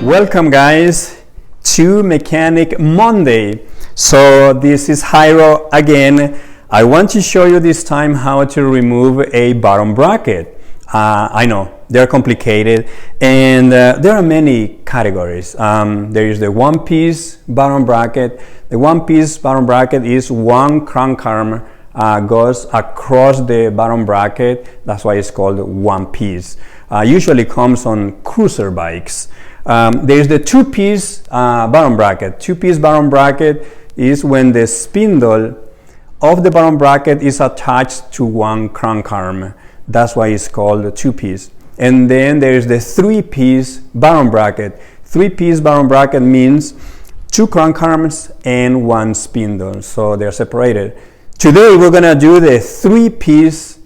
Welcome guys to Mechanic Monday. So this is Jairo again. I want to show you this time how to remove a bottom bracket. I know they're complicated and there are many categories. There is the one-piece bottom bracket. The one-piece bottom bracket is one crank arm goes across the bottom bracket. That's why it's called one piece. Usually comes on cruiser bikes. There's the two-piece bottom bracket. Two-piece bottom bracket is when the spindle of the bottom bracket is attached to one crank arm. That's why it's called a two-piece. And then there's the three-piece bottom bracket. Three-piece bottom bracket means two crank arms and one spindle, so they're separated. Today we're gonna do the three-piece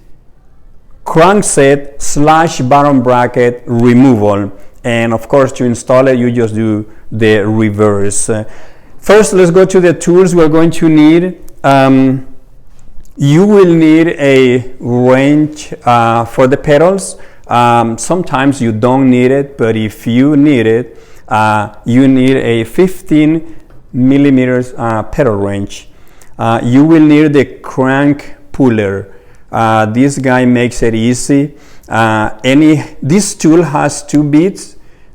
crankset slash bottom bracket removal. And of course, to install it, you just do the reverse. First, let's go to the tools we're going to need. You will need a wrench for the pedals. Sometimes you don't need it, but if you need it, you need a 15 millimeters pedal wrench. You will need the crank puller. This guy makes it easy. This tool has two bits.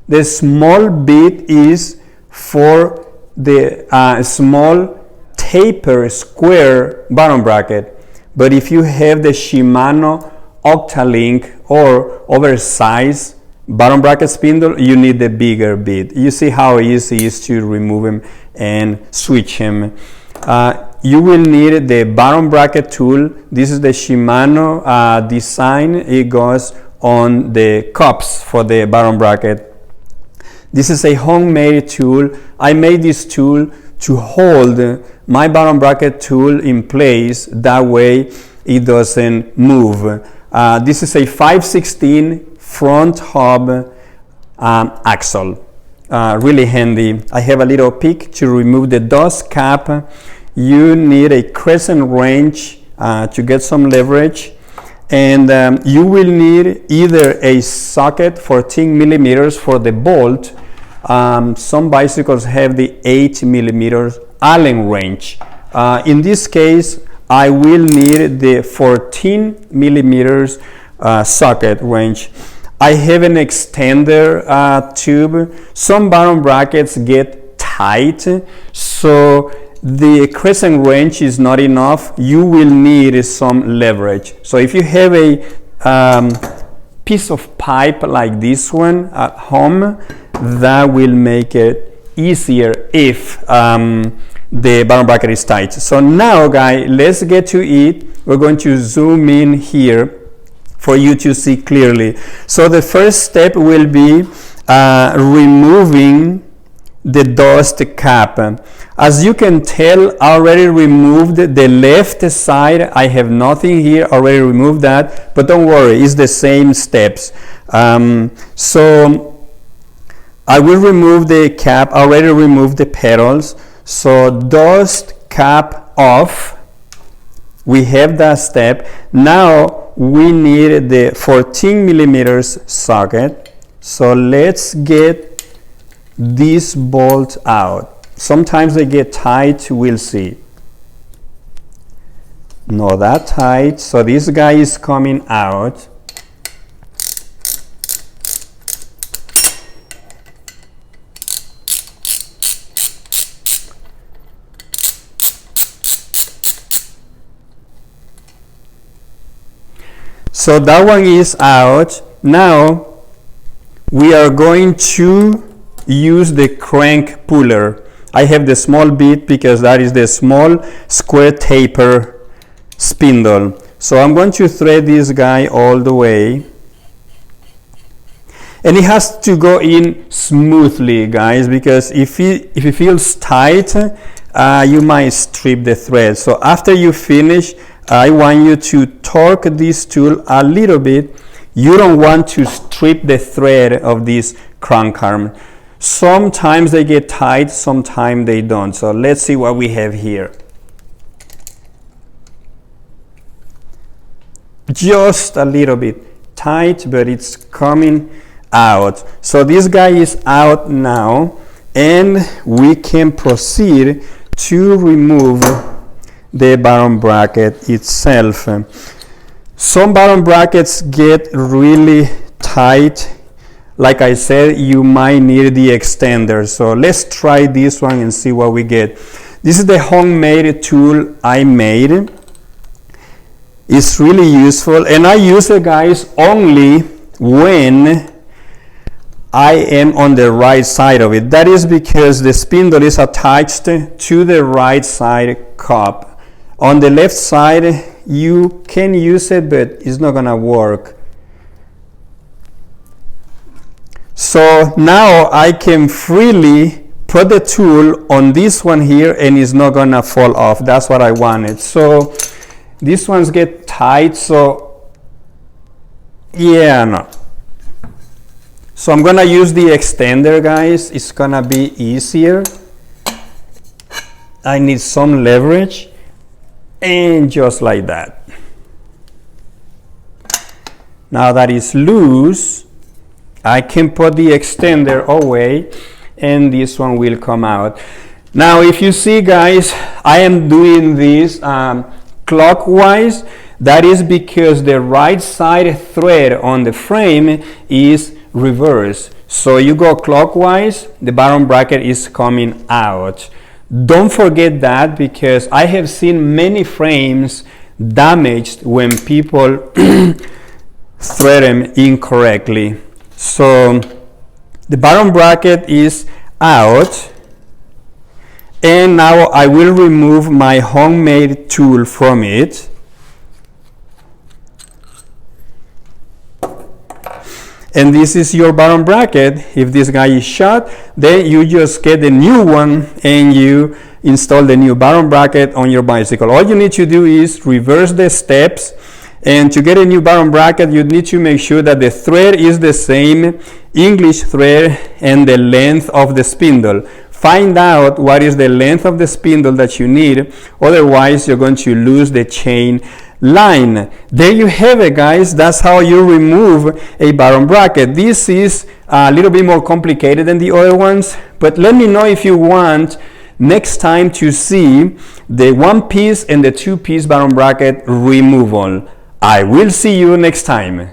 The small bit is for the small taper square bottom bracket. But if you have the Shimano Octalink or oversized bottom bracket spindle, you need the bigger bit. You see how easy it is to remove him and switch him. You will need the bottom bracket tool. This is the Shimano design. It goes on the cups for the bottom bracket. This is a homemade tool. I made this tool to hold my bottom bracket tool in place. That way it doesn't move. This is a 5/16 front hub axle. Really handy. I have a little pick to remove the dust cap. You need a crescent wrench to get some leverage. And you will need either a socket 14 millimeters for the bolt. Some bicycles have the 8 millimeters Allen wrench. In this case, I will need the 14 millimeters socket wrench. I have an extender tube. Some bottom brackets get tight, so the crescent wrench is not enough. You will need some leverage. So if you have a piece of pipe like this one at home, that will make it easier if the bottom bracket is tight. So now guys, let's get to it. We're going to zoom in here for you to see clearly. So the first step will be removing the dust cap. As you can tell, I already removed the left side. I have nothing here, already removed that, but don't worry, it's the same steps. So I will remove the cap, already removed the pedals. So dust cap off, we have that step. Now we need the 14 millimeters socket. So let's get this bolt out. Sometimes they get tight, we'll see. Not that tight, so this guy is coming out. So that one is out. Now we are going to use the crank puller. I have the small bit because that is the small square taper spindle. So I'm going to thread this guy all the way. And it has to go in smoothly, guys, because if it feels tight, you might strip the thread. So after you finish, I want you to torque this tool a little bit. You don't want to strip the thread of this crank arm. Sometimes they get tight, sometimes they don't. So let's see what we have here. Just a little bit tight, but it's coming out. So this guy is out now, and we can proceed to remove the bottom bracket itself. Some bottom brackets get really tight. Like I said, you might need the extender. So let's try this one and see what we get. This is the homemade tool I made. It's really useful, and I use it, guys, only when I am on the right side of it. That is because the spindle is attached to the right side cup. On the left side, you can use it, but it's not gonna work. So now I can freely put the tool on this one here, and it's not gonna fall off. That's what I wanted. So these ones get tight, so yeah, no. So I'm gonna use the extender, guys. It's gonna be easier. I need some leverage, and just like that. Now that it's loose, I can put the extender away, and this one will come out. Now if you see, guys, I am doing this clockwise. That is because the right side thread on the frame is reversed. So you go clockwise, the bottom bracket is coming out. Don't forget that, because I have seen many frames damaged when people thread them incorrectly. So the bottom bracket is out, and now I will remove my homemade tool from it. And this is your bottom bracket. If this guy is shot, then you just get a new one and you install the new bottom bracket on your bicycle. All you need to do is reverse the steps, and to get a new bottom bracket, you need to make sure that the thread is the same English thread and the length of the spindle. Find out what is the length of the spindle that you need, otherwise you're going to lose the chain line. There you have it, guys. That's how you remove a bottom bracket. This is a little bit more complicated than the other ones, but let me know if you want next time to see the 1-piece and the 2-piece bottom bracket removal. I will see you next time.